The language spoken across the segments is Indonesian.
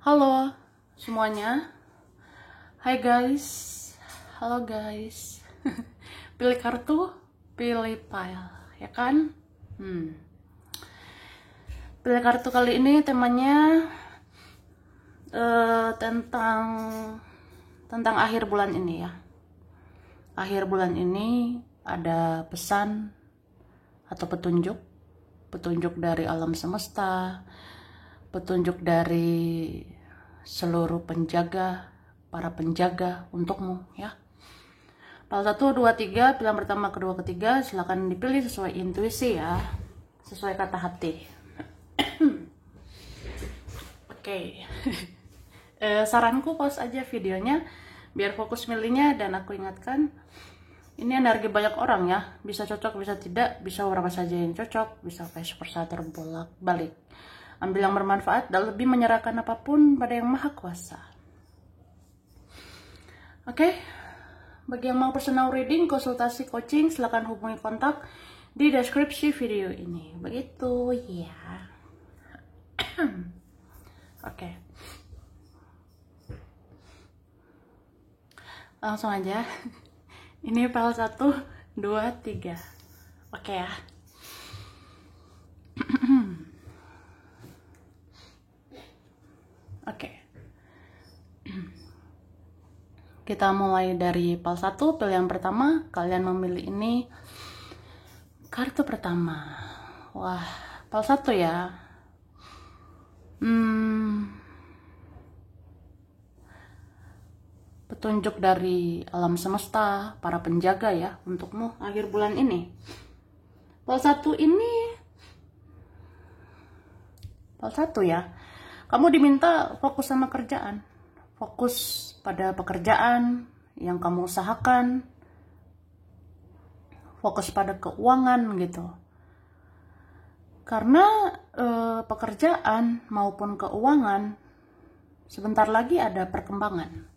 Halo semuanya, hai guys, halo guys. Pilih kartu, pilih file, ya kan? Pilih kartu kali ini temanya tentang akhir bulan ini ya. Akhir bulan ini ada pesan atau petunjuk dari alam semesta, petunjuk dari seluruh para penjaga untukmu ya. File 1, 2, 3, pilihan pertama, kedua, ketiga, silakan dipilih sesuai intuisi ya, sesuai kata hati. Oke. Saranku pause aja videonya biar fokus milihnya, dan aku ingatkan ini energi banyak orang ya, bisa cocok bisa tidak, bisa orang saja yang cocok, bisa kayak super starter bolak balik. Ambil yang bermanfaat dan lebih menyerahkan apapun pada yang maha kuasa. Oke. Bagi yang mau personal reading, konsultasi, coaching, silakan hubungi kontak di deskripsi video ini. Begitu ya. Oke. Langsung aja. Ini file 1, 2, 3. Oke ya. Oke. Kita mulai dari file 1, pilihan pertama. Kalian memilih ini kartu pertama. Wah, file 1 ya. Petunjuk dari alam semesta, para penjaga ya, untukmu akhir bulan ini. File 1 ini, file 1 ya. Kamu diminta fokus sama kerjaan. Fokus pada pekerjaan yang kamu usahakan. Fokus pada keuangan gitu. Karena pekerjaan maupun keuangan sebentar lagi ada perkembangan.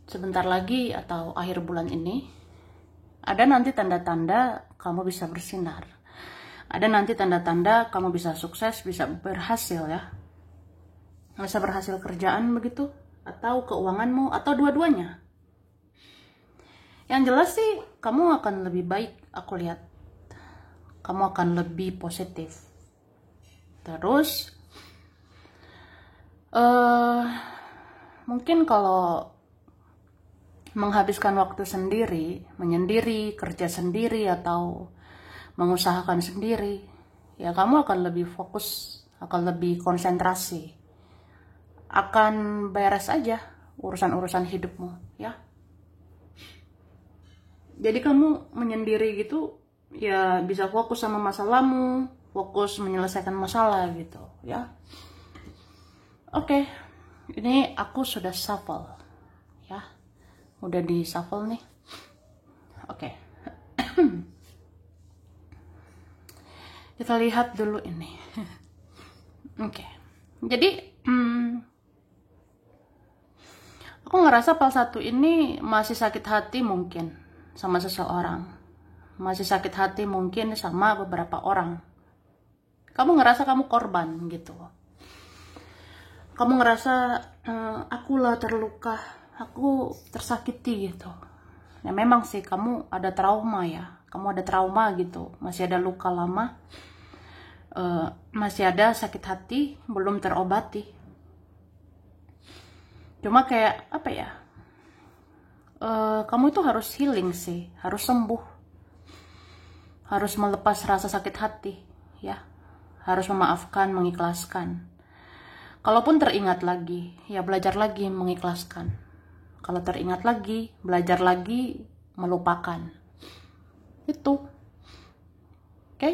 Sebentar lagi atau akhir bulan ini ada nanti tanda-tanda kamu bisa bersinar. Ada nanti tanda-tanda kamu bisa sukses, bisa berhasil ya. Bisa berhasil kerjaan begitu, atau keuanganmu, atau dua-duanya. Yang jelas sih kamu akan lebih baik, aku lihat. Kamu akan lebih positif. Terus mungkin kalau menghabiskan waktu sendiri, menyendiri, kerja sendiri, atau mengusahakan sendiri, ya kamu akan lebih fokus, akan lebih konsentrasi, akan beres aja urusan-urusan hidupmu ya. Jadi kamu menyendiri gitu ya, bisa fokus sama masalahmu, fokus menyelesaikan masalah gitu ya. Oke, ini aku sudah shuffle ya, udah di shuffle nih. Oke. Kita lihat dulu ini. Oke. Jadi aku ngerasa file 1 ini masih sakit hati mungkin sama seseorang. Masih sakit hati mungkin sama beberapa orang. Kamu ngerasa kamu korban gitu. Kamu ngerasa akulah terluka, aku tersakiti gitu. Ya memang sih kamu ada trauma ya. Kamu ada trauma gitu. Masih ada luka lama. Masih ada sakit hati belum terobati. Cuma kayak apa ya, kamu itu harus healing sih, harus sembuh, harus melepas rasa sakit hati ya, harus memaafkan, mengikhlaskan. Kalaupun teringat lagi, ya belajar lagi mengikhlaskan. Kalau teringat lagi, belajar lagi melupakan. Itu oke.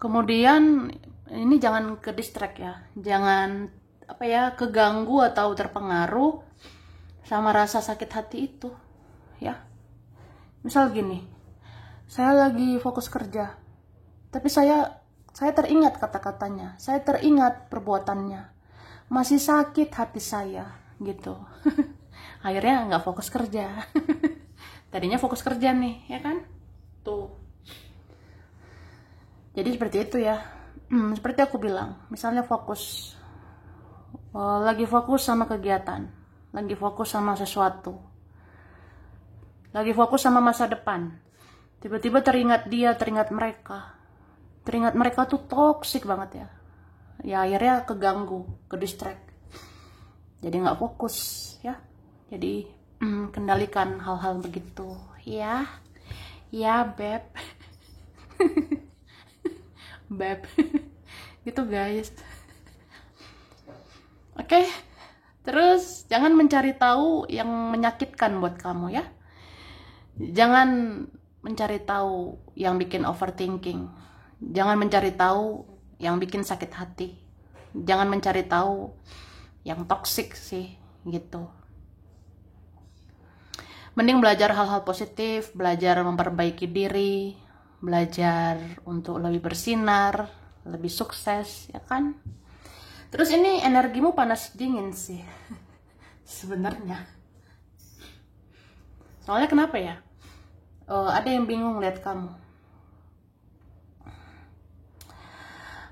Kemudian ini jangan ke distract ya, jangan keganggu atau terpengaruh sama rasa sakit hati itu ya. Misal gini, saya lagi fokus kerja, tapi saya teringat kata-katanya, saya teringat perbuatannya, masih sakit hati saya gitu. Akhirnya nggak fokus kerja. Tadinya fokus kerja nih ya kan, tuh. Jadi seperti itu ya. seperti aku bilang, misalnya fokus, lagi fokus sama kegiatan, lagi fokus sama sesuatu, lagi fokus sama masa depan, tiba-tiba teringat dia, teringat mereka tuh toksik banget ya. Ya akhirnya keganggu, ke distract, jadi nggak fokus ya. Jadi kendalikan hal-hal begitu ya, ya beb. Beb. Gitu guys. Oke. Terus jangan mencari tahu yang menyakitkan buat kamu ya. Jangan mencari tahu yang bikin overthinking. Jangan mencari tahu yang bikin sakit hati. Jangan mencari tahu yang toksik sih gitu. Mending belajar hal-hal positif, belajar memperbaiki diri, belajar untuk lebih bersinar, lebih sukses, ya kan? Terus ini energimu panas dingin sih, sebenarnya. Soalnya kenapa ya? Ada yang bingung lihat kamu.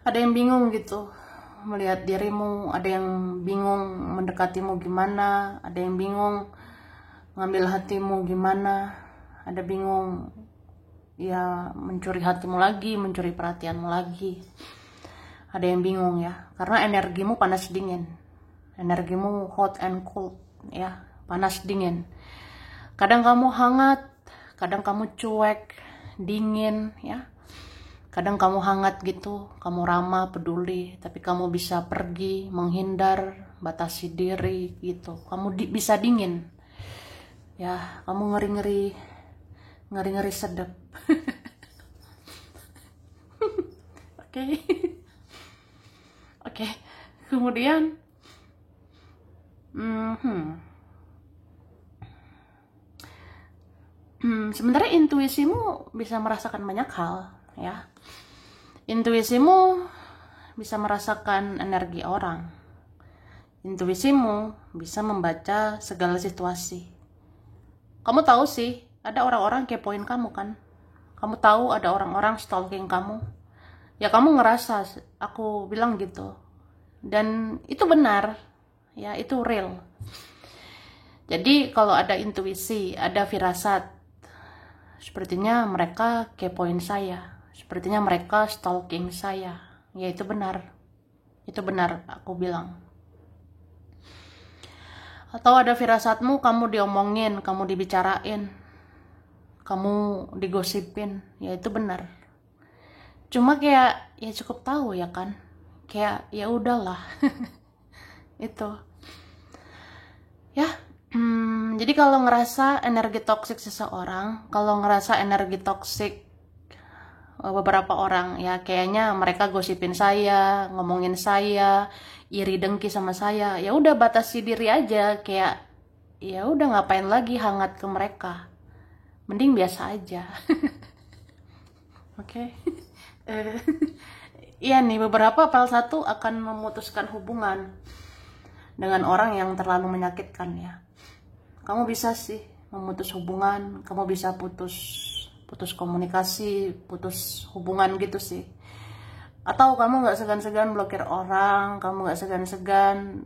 Ada yang bingung gitu melihat dirimu, ada yang bingung mendekatimu gimana, ada yang bingung ngambil hatimu gimana, ada bingung ya mencuri hatimu lagi, mencuri perhatianmu lagi. Ada yang bingung ya, karena energimu panas dingin, energimu hot and cold ya, panas dingin. Kadang kamu hangat, kadang kamu cuek, dingin ya. Kadang kamu hangat gitu, kamu ramah, peduli, tapi kamu bisa pergi, menghindar, batasi diri gitu. Kamu bisa dingin ya, kamu ngeri-ngeri sedap. Oke. Oke. Kemudian sebenarnya intuisimu bisa merasakan banyak hal ya. Intuisimu bisa merasakan energi orang. Intuisimu bisa membaca segala situasi. Kamu tahu sih, ada orang-orang kepoin kamu kan? Kamu tahu ada orang-orang stalking kamu? Ya kamu ngerasa, aku bilang gitu. Dan itu benar, ya itu real. Jadi kalau ada intuisi, ada firasat, sepertinya mereka kepoin saya. Sepertinya mereka stalking saya. Ya itu benar. Itu benar aku bilang. Atau ada firasatmu, kamu diomongin, kamu dibicarain, kamu digosipin, ya itu benar. Cuma kayak ya cukup tahu ya kan, kayak ya udahlah. Itu ya. Jadi kalau ngerasa energi toksik seseorang, kalau ngerasa energi toksik beberapa orang ya, kayaknya mereka gosipin saya, ngomongin saya, iri dengki sama saya, ya udah batasi diri aja, kayak ya udah ngapain lagi hangat ke mereka, mending biasa aja. Oke. Iya nih, beberapa file 1 akan memutuskan hubungan dengan orang yang terlalu menyakitkan ya. Kamu bisa sih memutus hubungan, kamu bisa putus komunikasi, putus hubungan gitu sih. Atau kamu nggak segan-segan blokir orang, kamu nggak segan-segan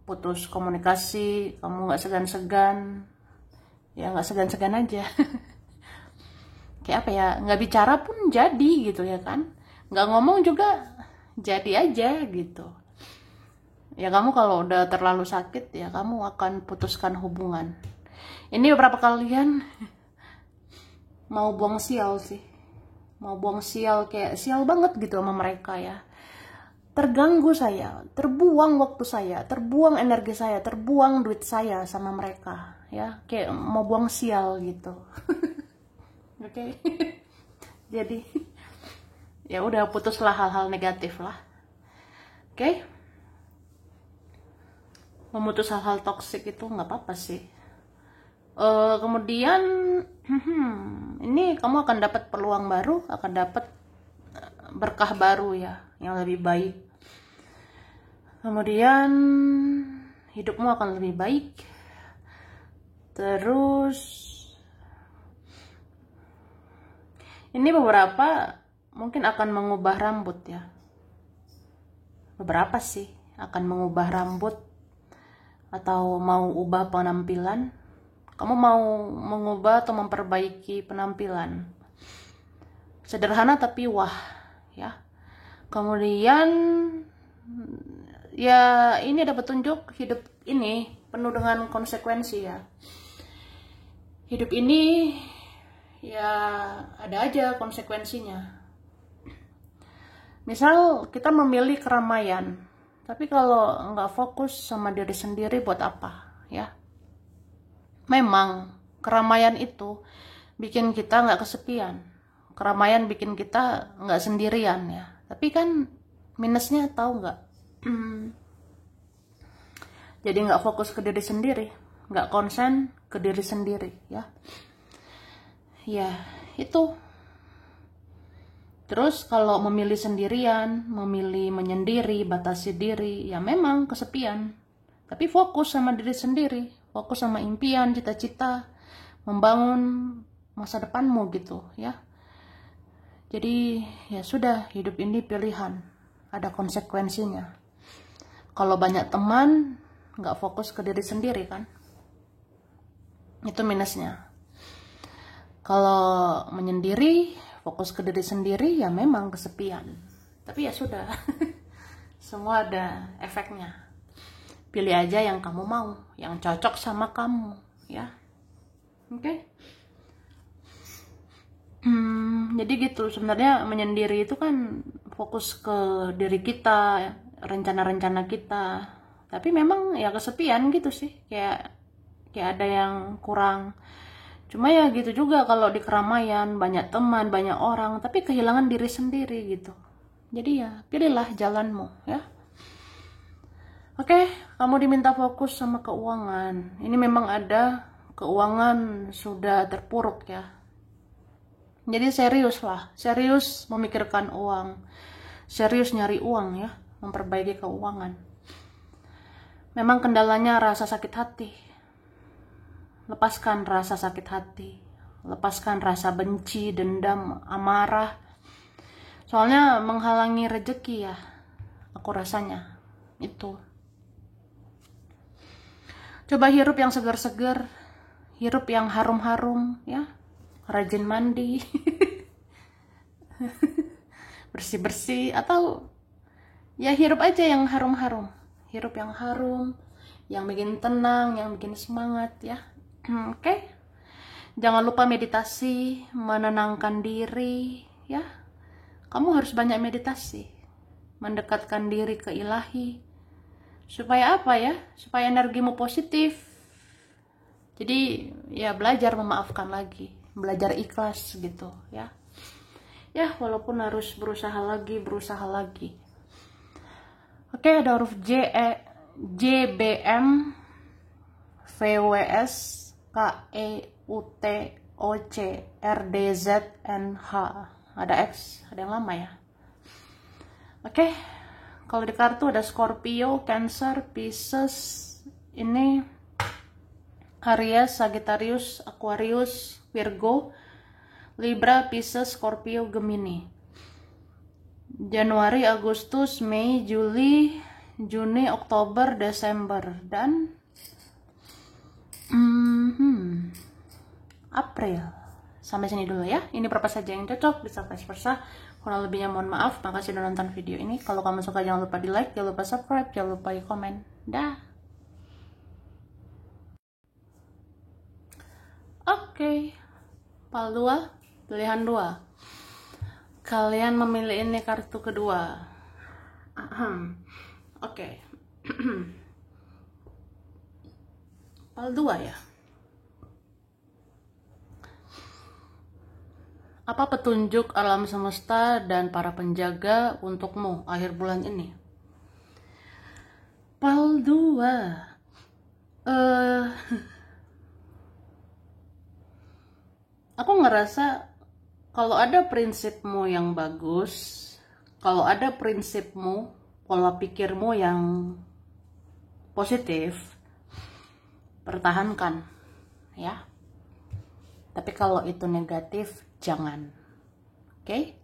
putus komunikasi, kamu nggak segan-segan, ya nggak segan-segan aja. Kayak apa ya, nggak bicara pun jadi gitu ya kan, nggak ngomong juga jadi aja gitu. Ya kamu kalau udah terlalu sakit ya kamu akan putuskan hubungan. Ini beberapa kalian mau buang sial sih, mau buang sial, kayak sial banget gitu sama mereka ya. Terganggu saya, terbuang waktu saya, terbuang energi saya, terbuang duit saya sama mereka ya, kayak mau buang sial gitu. Oke. Jadi ya udah, putuslah hal-hal negatif lah. Oke. Memutus hal-hal toksik itu nggak apa-apa sih. Kemudian ini kamu akan dapat peluang baru, akan dapat berkah baru ya, yang lebih baik. Kemudian hidupmu akan lebih baik. Terus ini beberapa mungkin akan mengubah rambut ya. beberapa sih akan mengubah rambut atau mau ubah penampilan. Kamu mau mengubah atau memperbaiki penampilan. Sederhana tapi wah, ya. Kemudian ya ini ada petunjuk hidup ini penuh dengan konsekuensi ya. Hidup ini ya ada aja konsekuensinya. Misal kita memilih keramaian, tapi kalau nggak fokus sama diri sendiri buat apa ya? Memang keramaian itu bikin kita nggak kesepian. Keramaian bikin kita nggak sendirian ya. Tapi kan minusnya tahu nggak? Jadi nggak fokus ke diri sendiri, nggak konsen ke diri sendiri ya. Ya itu. Terus kalau memilih sendirian, memilih menyendiri, batasi diri, ya memang kesepian. Tapi fokus sama diri sendiri, fokus sama impian, cita-cita, membangun masa depanmu gitu ya. Jadi ya sudah, hidup ini pilihan, ada konsekuensinya. Kalau banyak teman, nggak fokus ke diri sendiri kan, itu minusnya. Kalau menyendiri, fokus ke diri sendiri, ya memang kesepian. Tapi ya sudah, semua ada efeknya. Pilih aja yang kamu mau, yang cocok sama kamu, ya. Oke? Jadi gitu, sebenarnya menyendiri itu kan fokus ke diri kita, rencana-rencana kita. Tapi memang ya kesepian gitu sih, kayak ada yang kurang. Cuma ya gitu juga kalau di keramaian, banyak teman, banyak orang, tapi kehilangan diri sendiri gitu. Jadi ya pilihlah jalanmu ya. Oke, kamu diminta fokus sama keuangan. Ini memang ada keuangan sudah terpuruk ya. Jadi serius lah, serius memikirkan uang. Serius nyari uang ya, memperbaiki keuangan. Memang kendalanya rasa sakit hati. Lepaskan rasa sakit hati, lepaskan rasa benci, dendam, amarah. Soalnya menghalangi rezeki ya, aku rasanya itu. Coba hirup yang segar-segar, hirup yang harum-harum ya, rajin mandi, bersih-bersih, atau ya hirup aja yang harum-harum, hirup yang harum, yang bikin tenang, yang bikin semangat ya. Oke. Jangan lupa meditasi, menenangkan diri ya. Kamu harus banyak meditasi, mendekatkan diri ke ilahi. Supaya apa ya? Supaya energimu positif. Jadi ya belajar memaafkan lagi, belajar ikhlas gitu ya. Ya walaupun harus berusaha lagi. Oke, ada huruf J, J, B, M, V, W, S, K, E, U, T, O, C, R, D, Z, N, H. Ada X, ada yang lama ya. Oke, kalau di kartu ada Scorpio, Cancer, Pisces, ini Aries, Sagittarius, Aquarius, Virgo, Libra, Pisces, Scorpio, Gemini. Januari, Agustus, Mei, Juli, Juni, Oktober, Desember, dan April. Sampai sini dulu ya. Ini berapa saja yang cocok, bisa vice versa. Kurang lebihnya mohon maaf. Makasih udah nonton video ini. Kalau kamu suka jangan lupa di like, jangan lupa subscribe, jangan lupa di komen. Dah. Oke. Pal 2, pilihan 2. Kalian memilih ini kartu kedua. Oke. Pal 2 ya. Apa petunjuk alam semesta dan para penjaga untukmu akhir bulan ini? Pal 2. Aku ngerasa kalau ada prinsipmu yang bagus, kalau ada prinsipmu, pola pikirmu yang positif, pertahankan ya. Tapi kalau itu negatif, jangan. Oke?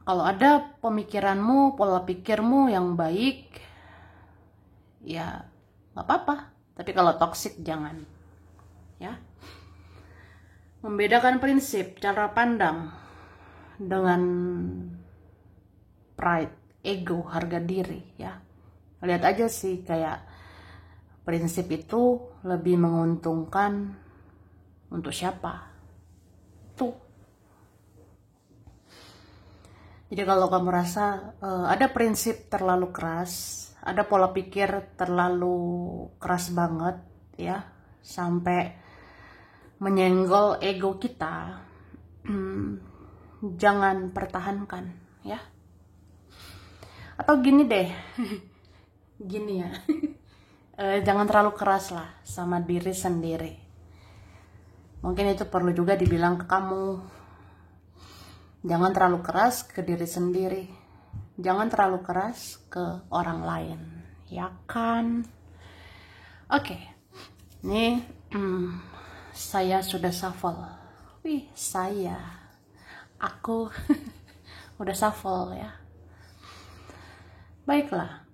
Kalau ada pemikiranmu, pola pikirmu yang baik, ya nggak apa-apa. Tapi kalau toksik jangan, ya. Membedakan prinsip, cara pandang dengan pride, ego, harga diri, ya. Lihat aja sih, kayak prinsip itu lebih menguntungkan untuk siapa? Tuh. Jadi kalau kamu rasa ada prinsip terlalu keras, ada pola pikir terlalu keras banget, ya, sampai menyenggol ego kita, jangan pertahankan, ya. Atau gini deh, gini ya, jangan terlalu keras lah sama diri sendiri. Mungkin itu perlu juga dibilang ke kamu. Jangan terlalu keras ke diri sendiri, jangan terlalu keras ke orang lain, ya kan? Oke, nih saya sudah shuffle. Aku udah shuffle, ya. Baiklah.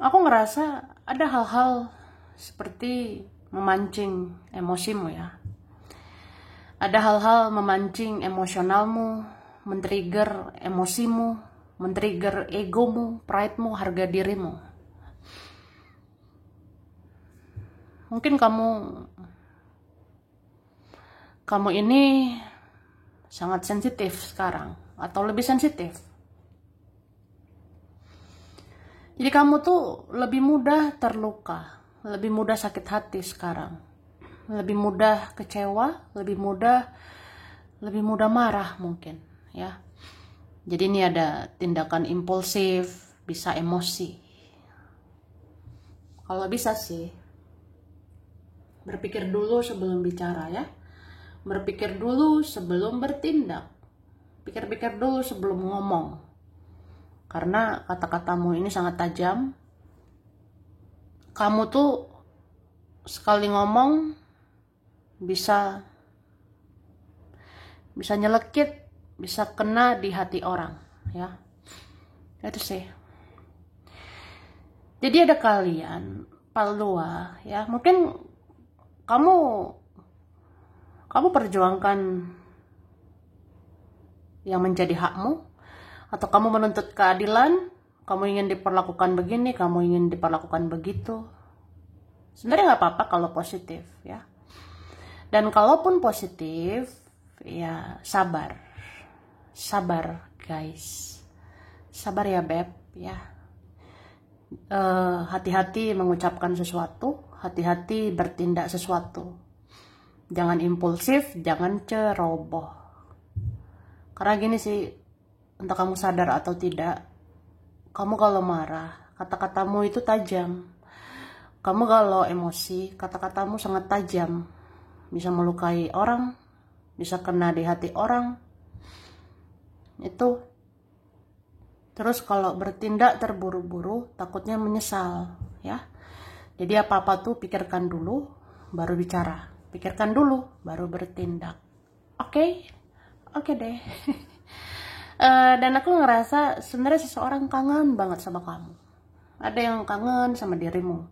Aku ngerasa ada hal-hal seperti memancing emosimu, ya. Ada hal-hal memancing emosionalmu, men-trigger emosimu, men-trigger egomu, pride-mu, harga dirimu. Mungkin kamu ini sangat sensitif sekarang, atau lebih sensitif. Jadi kamu tuh lebih mudah terluka, lebih mudah sakit hati sekarang, lebih mudah kecewa, lebih mudah marah mungkin, ya. Jadi ini ada tindakan impulsif, bisa emosi. Kalau bisa sih, berpikir dulu sebelum bicara, ya. Berpikir dulu sebelum bertindak. Pikir-pikir dulu sebelum ngomong. Karena kata-katamu ini sangat tajam. Kamu tuh sekali ngomong bisa nyelekit, bisa kena di hati orang, ya. Itu sih. Jadi ada kalian Palua, ya. Mungkin kamu perjuangkan yang menjadi hakmu, atau kamu menuntut keadilan, kamu ingin diperlakukan begini, kamu ingin diperlakukan begitu. Sebenarnya nggak apa-apa kalau positif, ya. Dan kalaupun positif, ya sabar guys, sabar ya beb, ya. Hati-hati mengucapkan sesuatu, hati-hati bertindak sesuatu. Jangan impulsif, jangan ceroboh. Karena gini sih, entah kamu sadar atau tidak, kamu kalau marah, kata-katamu itu tajam. Kamu kalau emosi, kata-katamu sangat tajam. Bisa melukai orang, bisa kena di hati orang. Itu. Terus kalau bertindak terburu-buru, takutnya menyesal, ya. Jadi apa-apa tuh pikirkan dulu, baru bicara. Pikirkan dulu, baru bertindak. Oke? Oke deh. Dan aku ngerasa sebenarnya seseorang kangen banget sama kamu. Ada yang kangen sama dirimu,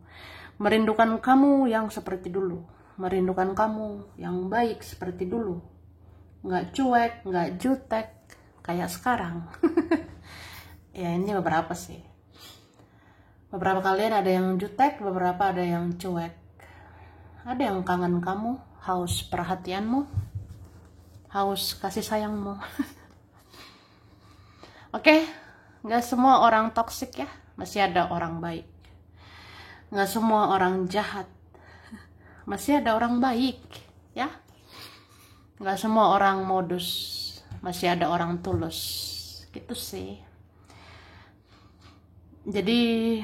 merindukan kamu yang seperti dulu, merindukan kamu yang baik seperti dulu, nggak cuek, nggak jutek kayak sekarang. Ya ini beberapa sih. Beberapa kalian ada yang jutek, beberapa ada yang cuek. Ada yang kangen kamu, haus perhatianmu, haus kasih sayangmu. Oke, nggak semua orang toksik, ya. Masih ada orang baik. Nggak semua orang jahat. Masih ada orang baik, ya. Nggak semua orang modus. Masih ada orang tulus. Gitu sih. Jadi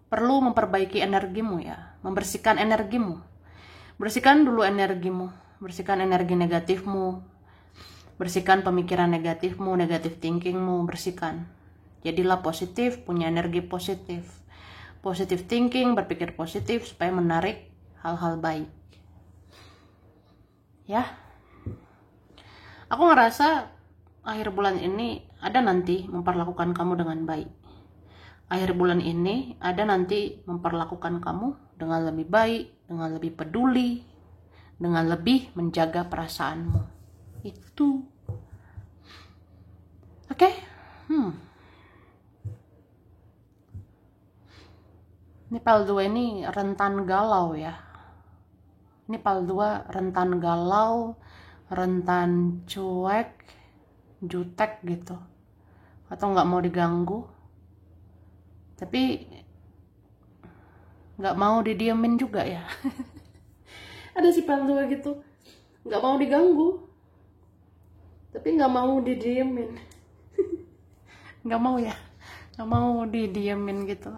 perlu memperbaiki energimu, ya. Membersihkan energimu. Bersihkan dulu energimu. Bersihkan energi negatifmu. Bersihkan pemikiran negatifmu, negatif thinkingmu, bersihkan. Jadilah positif, punya energi positif. positive thinking, berpikir positif supaya menarik hal-hal baik. Ya. Aku ngerasa akhir bulan ini ada nanti memperlakukan kamu dengan baik. Akhir bulan ini ada nanti memperlakukan kamu dengan lebih baik, dengan lebih peduli, dengan lebih menjaga perasaanmu. Itu. Oke? Ini PAL 2 ini rentan galau ya. Ini PAL 2 rentan galau, rentan cuek, jutek gitu. Atau nggak mau diganggu. Tapi nggak mau didiemin juga ya. Ada si PAL 2 gitu. Nggak mau diganggu. Tapi nggak mau didiemin. Nggak mau ya. Nggak mau didiemin gitu.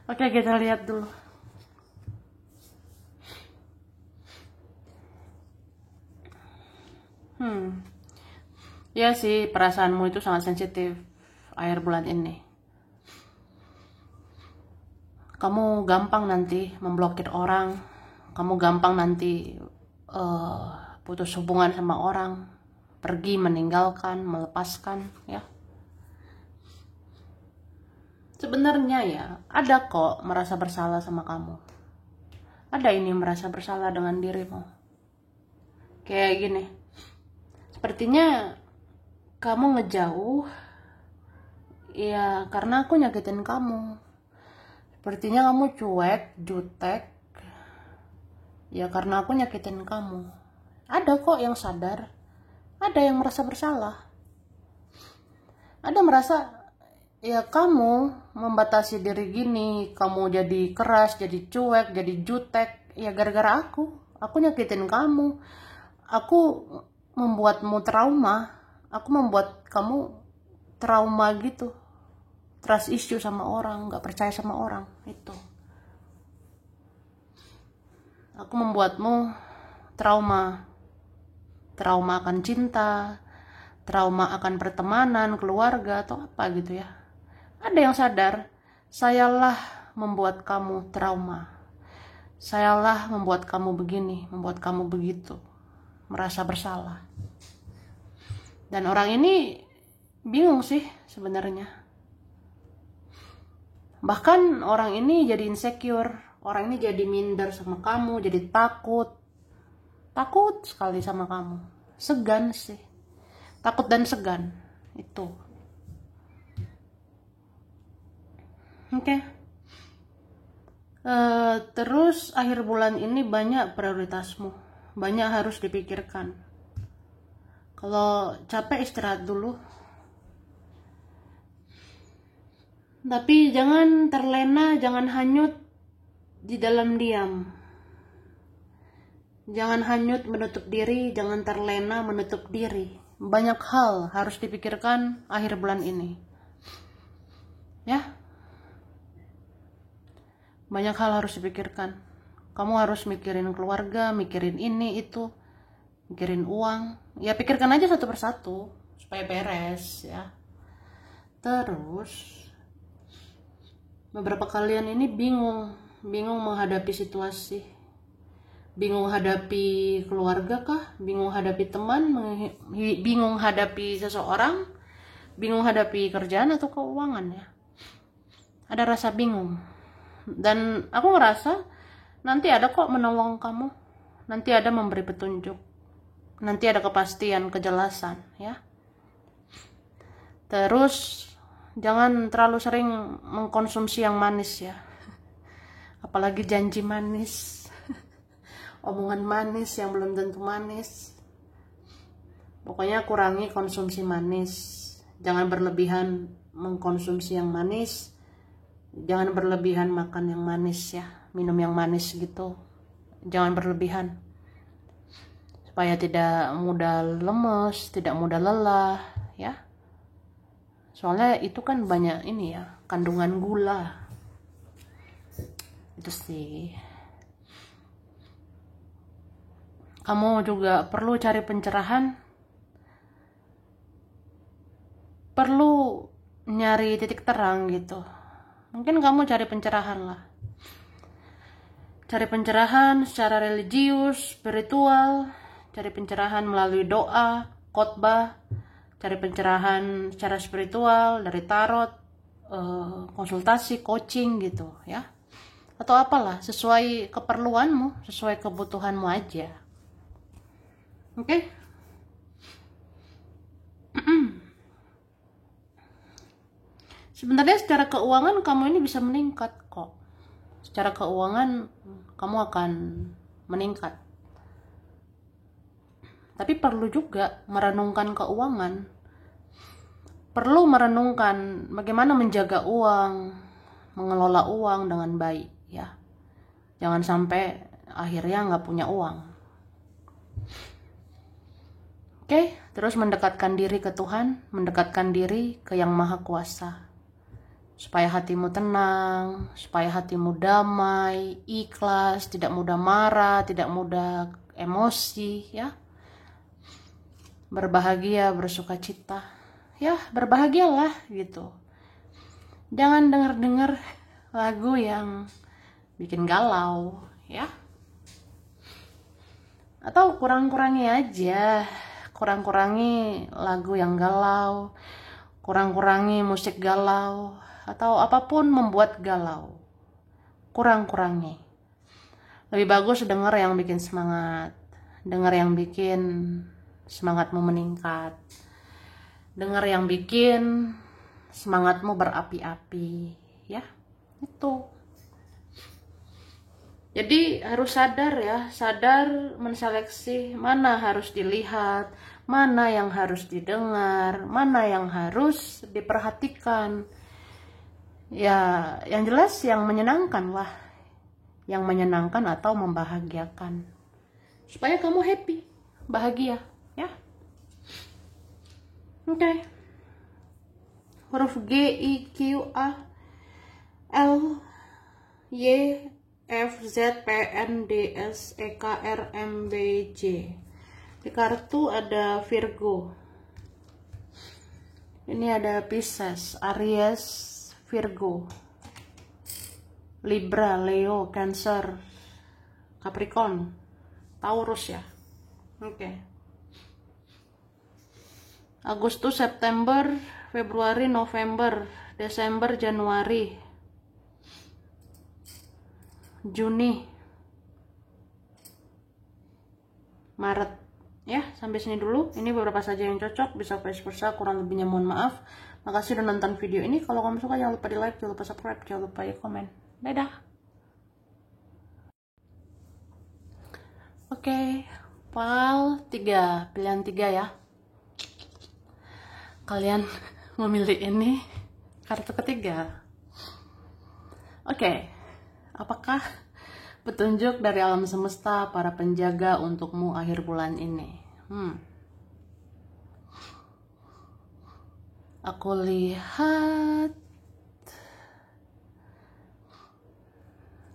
Oke, kita lihat dulu. Ya sih, perasaanmu itu sangat sensitif akhir bulan ini. Kamu gampang nanti memblokir orang. Kamu gampang nanti putus hubungan sama orang. Pergi, meninggalkan, melepaskan, ya. Sebenarnya ya, ada kok merasa bersalah sama kamu. Ada ini merasa bersalah dengan dirimu. Kayak gini. Sepertinya kamu ngejauh ya karena aku nyakitin kamu. Sepertinya kamu cuek, jutek ya karena aku nyakitin kamu. Ada kok yang sadar. Ada yang merasa bersalah. Ada merasa ya kamu membatasi diri gini, kamu jadi keras, jadi cuek, jadi jutek, ya gara-gara aku nyakitin kamu, aku membuatmu trauma, aku membuat kamu trauma gitu, trust issue sama orang, gak percaya sama orang, itu. Aku membuatmu trauma akan cinta, trauma akan pertemanan, keluarga, atau apa gitu ya. Ada yang sadar, sayalah membuat kamu trauma. Sayalah membuat kamu begini, membuat kamu begitu. Merasa bersalah. Dan orang ini bingung sih sebenarnya. Bahkan orang ini jadi insecure. Orang ini jadi minder sama kamu, jadi takut. Takut sekali sama kamu. Segan sih. Takut dan segan. Itu. Oke. Terus akhir bulan ini banyak prioritasmu, banyak harus dipikirkan. Kalau capek istirahat dulu, tapi jangan terlena, jangan hanyut di dalam diam, jangan hanyut menutup diri, jangan terlena menutup diri. Banyak hal harus dipikirkan akhir bulan ini, ya. Banyak hal harus dipikirkan. Kamu harus mikirin keluarga, mikirin ini, itu, mikirin uang. Ya pikirkan aja satu persatu, supaya beres ya. Terus, beberapa kalian ini bingung menghadapi situasi. Bingung hadapi keluarga kah? Bingung hadapi teman? Bingung hadapi seseorang? Bingung hadapi kerjaan atau keuangan ya? Ada rasa bingung. Dan aku ngerasa nanti ada kok menolong kamu, nanti ada memberi petunjuk, nanti ada kepastian, kejelasan ya. Terus jangan terlalu sering mengkonsumsi yang manis ya, apalagi janji manis, omongan manis yang belum tentu manis. Pokoknya kurangi konsumsi manis, jangan berlebihan mengkonsumsi yang manis. Jangan berlebihan makan yang manis ya, minum yang manis gitu. Jangan berlebihan. Supaya tidak mudah lemes, tidak mudah lelah ya. Soalnya itu kan banyak ini ya, kandungan gula. Itu sih. Kamu juga perlu cari pencerahan. Perlu nyari titik terang gitu. Mungkin kamu cari pencerahan lah. Cari pencerahan secara religius, spiritual, cari pencerahan melalui doa, khotbah, cari pencerahan secara spiritual dari tarot, konsultasi, coaching gitu ya. Atau apalah, sesuai keperluanmu, sesuai kebutuhanmu aja. Oke? Sebenarnya secara keuangan kamu ini bisa meningkat kok. Secara keuangan kamu akan meningkat. Tapi perlu juga merenungkan keuangan. Perlu merenungkan bagaimana menjaga uang, mengelola uang dengan baik ya. Jangan sampai akhirnya nggak punya uang. Oke, terus mendekatkan diri ke Tuhan, mendekatkan diri ke Yang Maha Kuasa. Supaya hatimu tenang, supaya hatimu damai, ikhlas, tidak mudah marah, tidak mudah emosi, ya. Berbahagia, bersukacita. Ya, berbahagialah gitu. Jangan dengar-dengar lagu yang bikin galau, ya. Atau kurang-kurangi aja. Kurang-kurangi lagu yang galau, kurang-kurangi musik galau, atau apapun membuat galau. Kurang-kurangi. Lebih bagus denger yang bikin semangat, denger yang bikin semangatmu meningkat, denger yang bikin semangatmu berapi-api, ya. Itu. Jadi harus sadar ya, sadar menseleksi mana harus dilihat, mana yang harus didengar, mana yang harus diperhatikan. Ya, yang jelas yang menyenangkan lah. Yang menyenangkan atau membahagiakan. Supaya kamu happy, bahagia, ya. Oke. Huruf G, I, Q, A, L, Y, F, Z, P, N, D, S, E, K, R, M, B, J. Di kartu ada Virgo. Ini ada Pisces, Aries, Virgo, Libra, Leo, Cancer, Capricorn, Taurus ya. Oke. Agustus, September, Februari, November, Desember, Januari, Juni, Maret. Ya, sampai sini dulu. Ini beberapa saja yang cocok, bisa vice versa, kurang lebihnya mohon maaf. Makasih udah nonton video ini. Kalau kamu suka jangan lupa di like, jangan lupa subscribe, jangan lupa di komen. Dadah. Oke, PAL 3, pilihan 3 ya. Kalian memilih ini kartu ketiga. Oke, apakah petunjuk dari alam semesta para penjaga untukmu akhir bulan ini? Aku lihat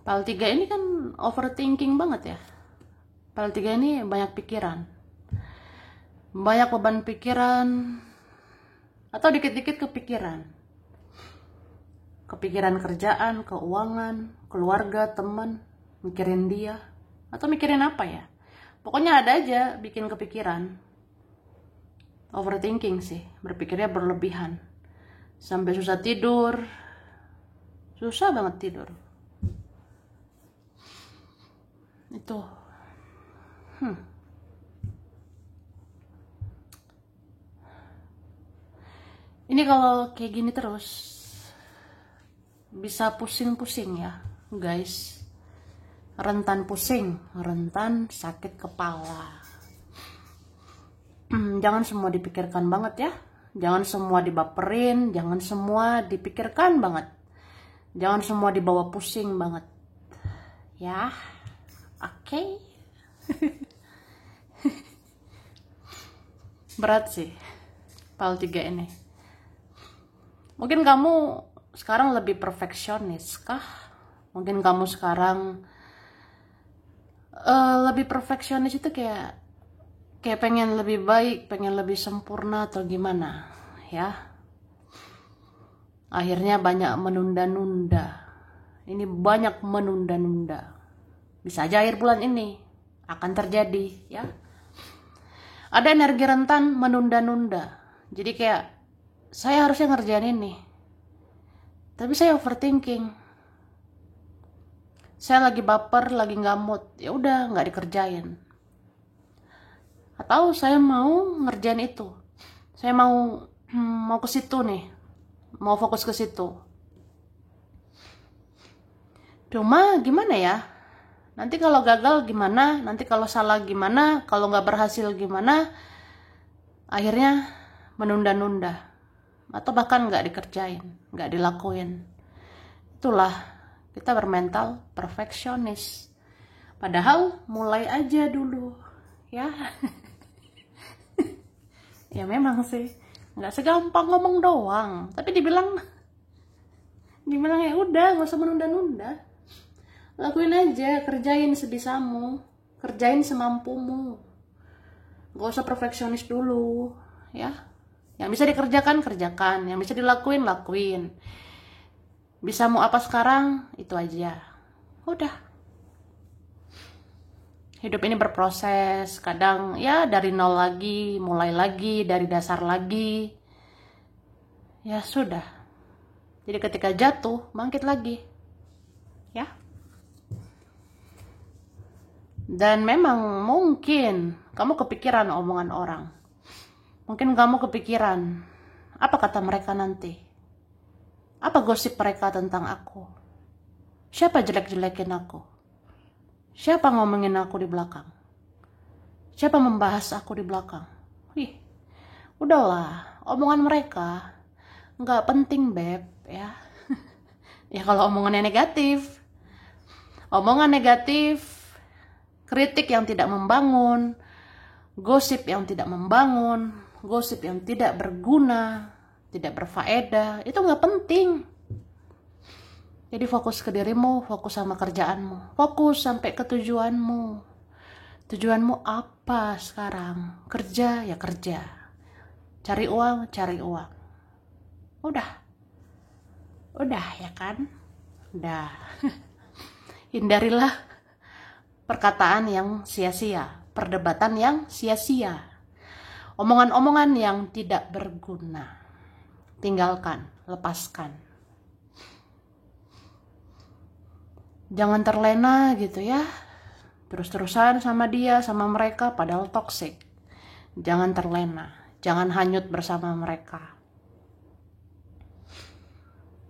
PAL 3 ini kan overthinking banget ya. PAL 3 ini banyak pikiran. Banyak beban pikiran. Atau dikit-dikit kepikiran. Kepikiran kerjaan, keuangan, keluarga, teman. Mikirin dia. Atau mikirin apa ya. Pokoknya ada aja bikin kepikiran. Overthinking sih. Berpikirnya berlebihan. Sampai susah tidur. Susah banget tidur. Itu. Ini kalau kayak gini terus bisa pusing-pusing ya guys. Rentan pusing, rentan sakit kepala. Jangan semua dipikirkan banget ya. Jangan semua dibaperin, jangan semua dipikirkan banget. Jangan semua dibawa pusing banget. Ya. Oke. Berat sih PAL 3 ini. Mungkin kamu sekarang lebih perfeksionis kah? Mungkin kamu sekarang lebih perfeksionis itu kayak pengen lebih baik, pengen lebih sempurna atau gimana ya? Akhirnya banyak menunda-nunda. Ini banyak menunda-nunda. Bisa aja akhir bulan ini akan terjadi, ya. Ada energi rentan menunda-nunda. Jadi kayak saya harusnya ngerjain ini, tapi saya overthinking. Saya lagi baper, lagi nggak mood, ya udah nggak dikerjain. Atau saya mau ngerjain itu, saya mau ke situ nih, mau fokus ke situ. Cuma gimana ya? Nanti kalau gagal gimana? Nanti kalau salah gimana? Kalau nggak berhasil gimana? Akhirnya menunda-nunda. Atau bahkan nggak dikerjain, nggak dilakuin. Itulah, kita bermental perfeksionis. Padahal mulai aja dulu, ya. Ya memang sih, nggak segampang ngomong doang. Tapi dibilang ya udah, nggak usah menunda-nunda. Lakuin aja, kerjain sebisamu, kerjain semampumu. Gak usah perfeksionis dulu, ya. Yang bisa dikerjakan, kerjakan. Yang bisa dilakuin, lakuin. Bisa mau apa sekarang, itu aja. Udah. Hidup ini berproses. Kadang ya dari nol lagi, mulai lagi, dari dasar lagi. Ya sudah. Jadi ketika jatuh, bangkit lagi. Ya. Dan memang mungkin kamu kepikiran omongan orang. Mungkin kamu kepikiran, apa kata mereka nanti? Apa gosip mereka tentang aku? Siapa jelek-jelekin aku? Siapa ngomongin aku di belakang? Siapa membahas aku di belakang? Udahlah, omongan mereka nggak penting, Beb, ya. Ya kalau omongannya negatif. Omongan negatif, kritik yang tidak membangun, gosip yang tidak membangun, gosip yang tidak berguna, tidak berfaedah, itu nggak penting. Jadi fokus ke dirimu, fokus sama kerjaanmu, fokus sampai ke tujuanmu. Tujuanmu apa sekarang? Kerja ya kerja, cari uang, cari uang. Udah ya kan? Udah. Hindarilah perkataan yang sia-sia, perdebatan yang sia-sia, omongan-omongan yang tidak berguna. Tinggalkan, lepaskan. Jangan terlena gitu ya, terus-terusan sama dia, sama mereka, padahal toksik. Jangan terlena, jangan hanyut bersama mereka.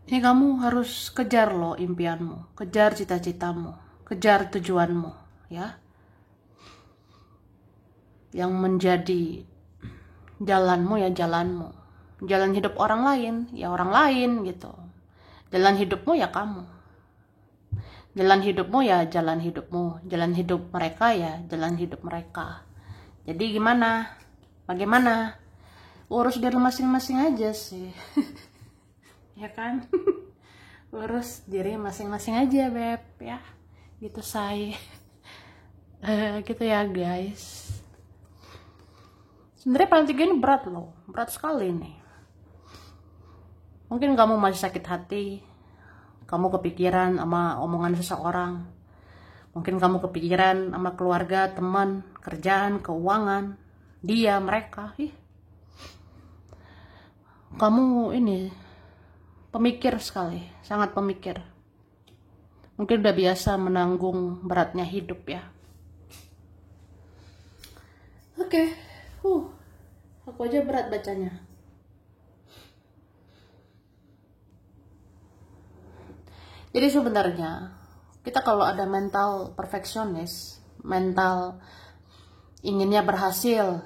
Ini kamu harus kejar loh impianmu, kejar cita-citamu, kejar tujuanmu, ya. Yang menjadi jalanmu ya jalanmu. Jalan hidup orang lain ya orang lain gitu. Jalan hidupmu ya kamu. Jalan hidupmu ya jalan hidupmu. Jalan hidup mereka ya jalan hidup mereka. Jadi gimana? Bagaimana? Urus diri masing-masing aja sih. Ya kan? Urus diri masing-masing aja, Beb, ya. Gitu say. Gitu ya guys. Sebenarnya paling tiga ini berat loh, berat sekali nih. Mungkin kamu masih sakit hati, kamu kepikiran sama omongan seseorang. Mungkin kamu kepikiran sama keluarga, teman, kerjaan, keuangan, dia, mereka. Kamu ini pemikir sekali, sangat pemikir. Mungkin udah biasa menanggung beratnya hidup ya. Oke. Aku aja berat bacanya. Jadi sebenarnya kita kalau ada mental perfeksionis, mental inginnya berhasil,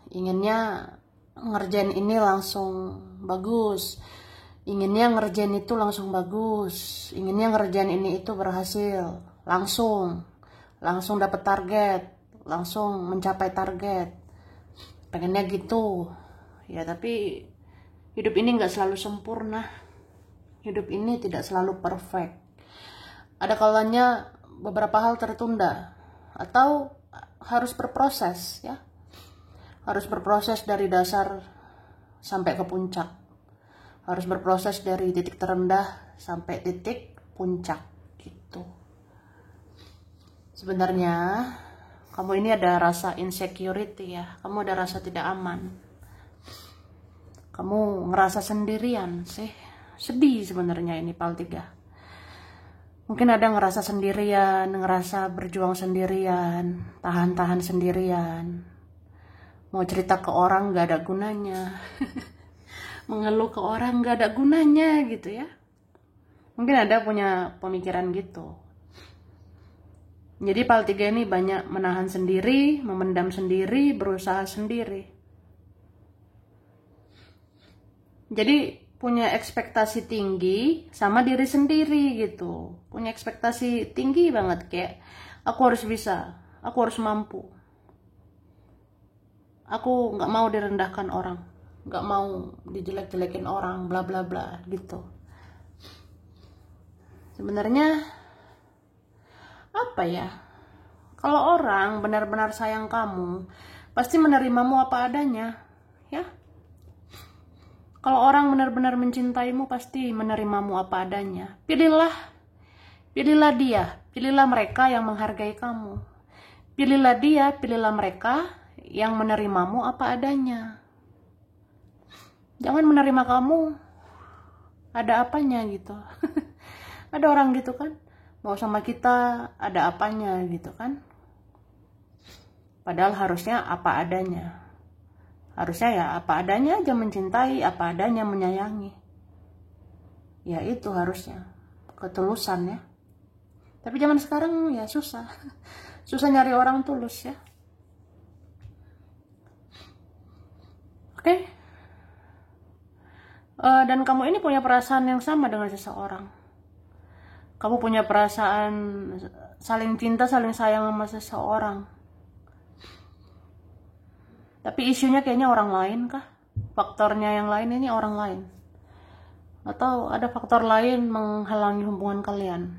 inginnya ngerjain ini langsung bagus, inginnya ngerjain itu langsung bagus, inginnya ngerjain ini itu berhasil, langsung dapat target, langsung mencapai target. Pengennya gitu ya, tapi hidup ini nggak selalu sempurna, hidup ini tidak selalu perfect. Ada kalanya beberapa hal tertunda atau harus berproses ya, harus berproses dari dasar sampai ke puncak, harus berproses dari titik terendah sampai titik puncak gitu. Sebenarnya kamu ini ada rasa insecurity ya, kamu ada rasa tidak aman, kamu ngerasa sendirian sih, sedih sebenarnya ini PAL 3. Mungkin ada ngerasa sendirian, ngerasa berjuang sendirian, tahan-tahan sendirian, mau cerita ke orang gak ada gunanya, mengeluh ke orang gak ada gunanya gitu ya. Mungkin ada punya pemikiran gitu. Jadi PAL 3 ini banyak menahan sendiri, memendam sendiri, berusaha sendiri. Jadi punya ekspektasi tinggi sama diri sendiri gitu. Punya ekspektasi tinggi banget, kayak aku harus bisa, aku harus mampu. Aku nggak mau direndahkan orang, nggak mau dijelek-jelekin orang, bla bla bla gitu. Sebenarnya apa ya, kalau orang benar-benar sayang kamu pasti menerimamu apa adanya ya. Kalau orang benar-benar mencintaimu pasti menerimamu apa adanya. Pilihlah dia, pilihlah mereka yang menghargai kamu, pilihlah dia, pilihlah mereka yang menerimamu apa adanya. Jangan menerima kamu ada apanya gitu. Ada orang gitu kan, mau sama kita ada apanya gitu kan. Padahal harusnya apa adanya. Harusnya ya apa adanya aja, mencintai, apa adanya menyayangi. Ya itu harusnya ketulusan ya. Tapi zaman sekarang ya susah. Susah nyari orang tulus ya. Oke. Dan kamu ini punya perasaan yang sama dengan seseorang. Kamu punya perasaan saling cinta, saling sayang sama seseorang. Tapi isunya kayaknya orang lain kah? Faktornya yang lain ini orang lain. Atau ada faktor lain menghalangi hubungan kalian.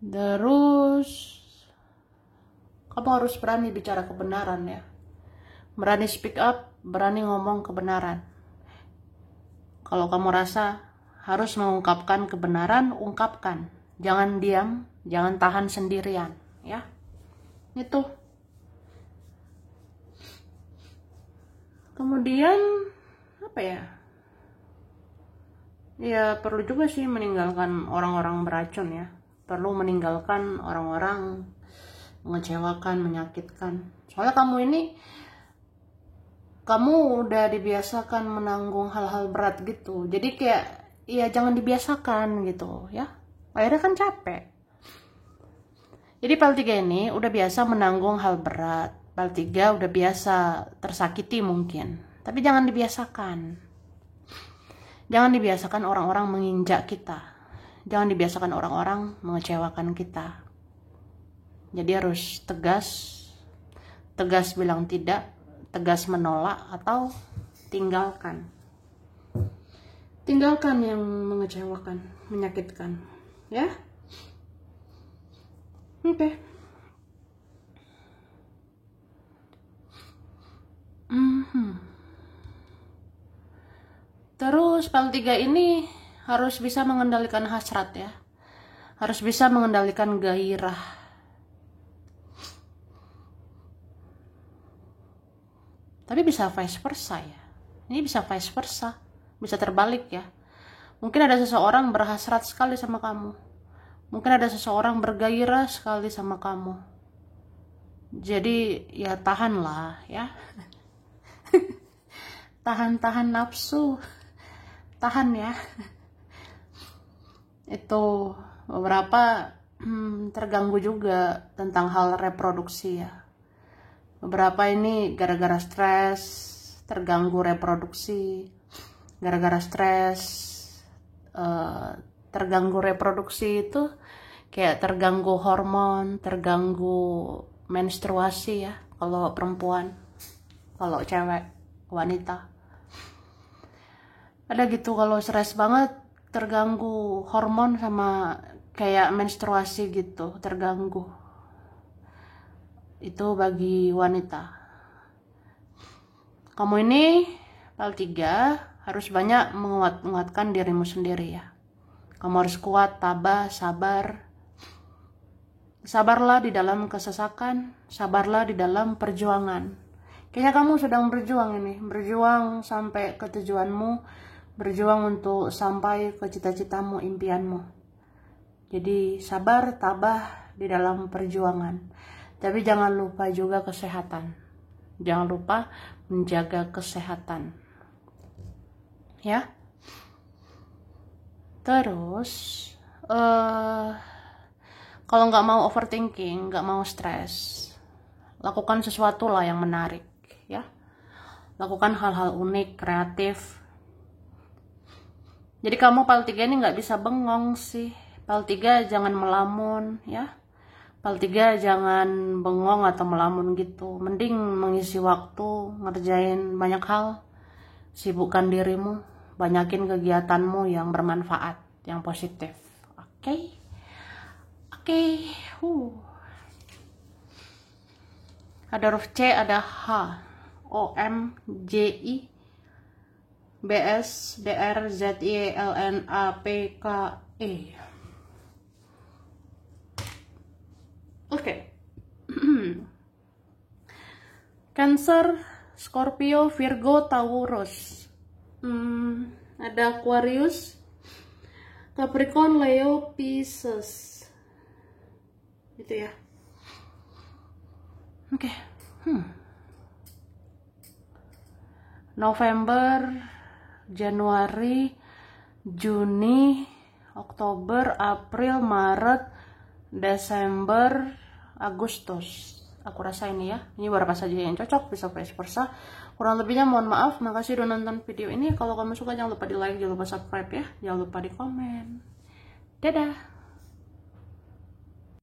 Terus kamu harus berani bicara kebenaran ya. Berani speak up, berani ngomong kebenaran. Kalau kamu rasa harus mengungkapkan kebenaran, ungkapkan. Jangan diam, jangan tahan sendirian, ya. Itu. Kemudian apa ya? Ya perlu juga sih meninggalkan orang-orang beracun ya. Perlu meninggalkan orang-orang mengecewakan, menyakitkan. Soalnya kamu udah dibiasakan menanggung hal-hal berat gitu. Jadi kayak ya jangan dibiasakan gitu ya. Akhirnya kan capek. Jadi PAL 3 ini udah biasa menanggung hal berat. PAL 3 udah biasa tersakiti mungkin. Tapi jangan dibiasakan. Jangan dibiasakan orang-orang menginjak kita. Jangan dibiasakan orang-orang mengecewakan kita. Jadi harus tegas. Tegas bilang tidak. Tegas menolak atau tinggalkan. Tinggalkan yang mengecewakan, menyakitkan, ya. Oke. Terus PAL 3 ini harus bisa mengendalikan hasrat ya. Harus bisa mengendalikan gairah. Tapi bisa vice versa ya. Ini bisa vice versa. Bisa terbalik ya. Mungkin ada seseorang berhasrat sekali sama kamu. Mungkin ada seseorang bergairah sekali sama kamu. Jadi ya tahanlah ya. Tahan nafsu. Tahan ya. Itu beberapa terganggu juga tentang hal reproduksi ya. Beberapa ini gara-gara stres, terganggu reproduksi. Gara-gara stres, terganggu reproduksi itu kayak terganggu hormon, terganggu menstruasi ya. Kalau perempuan, kalau cewek, wanita. Ada gitu kalau stres banget, terganggu hormon sama kayak menstruasi gitu, terganggu. Itu bagi wanita. Kamu ini Hal 3, harus banyak menguatkan dirimu sendiri ya. Kamu harus kuat, tabah, sabar. Sabarlah di dalam kesesakan, sabarlah di dalam perjuangan. Kayaknya kamu sedang berjuang ini, berjuang sampai ke tujuanmu, berjuang untuk sampai ke cita-citamu, impianmu. Jadi sabar, tabah di dalam perjuangan. Tapi jangan lupa juga kesehatan. Jangan lupa menjaga kesehatan. Ya. Terus kalau nggak mau overthinking, nggak mau stres, lakukan sesuatu lah yang menarik ya. Lakukan hal-hal unik, kreatif. Jadi kamu PAL 3 ini nggak bisa bengong sih. PAL 3 jangan melamun ya. PAL 3 jangan bengong atau melamun gitu. Mending mengisi waktu ngerjain banyak hal. Sibukkan dirimu, banyakin kegiatanmu yang bermanfaat, yang positif. Oke? Ada huruf C, ada H, O, M, J, I, B, S, D, R, Z, I, L, N, A, P, K, E. Oke. Cancer, Scorpio, Virgo, Taurus. Ada Aquarius, Capricorn, Leo, Pisces. Gitu ya. Oke. November, Januari, Juni, Oktober, April, Maret, Desember, Agustus. Aku rasa ini ya. Ini beberapa saja yang cocok, bisa vice versa. Kurang lebihnya mohon maaf. Makasih udah nonton video ini. Kalau kamu suka jangan lupa di like, jangan lupa subscribe ya. Jangan lupa di komen. Dadah.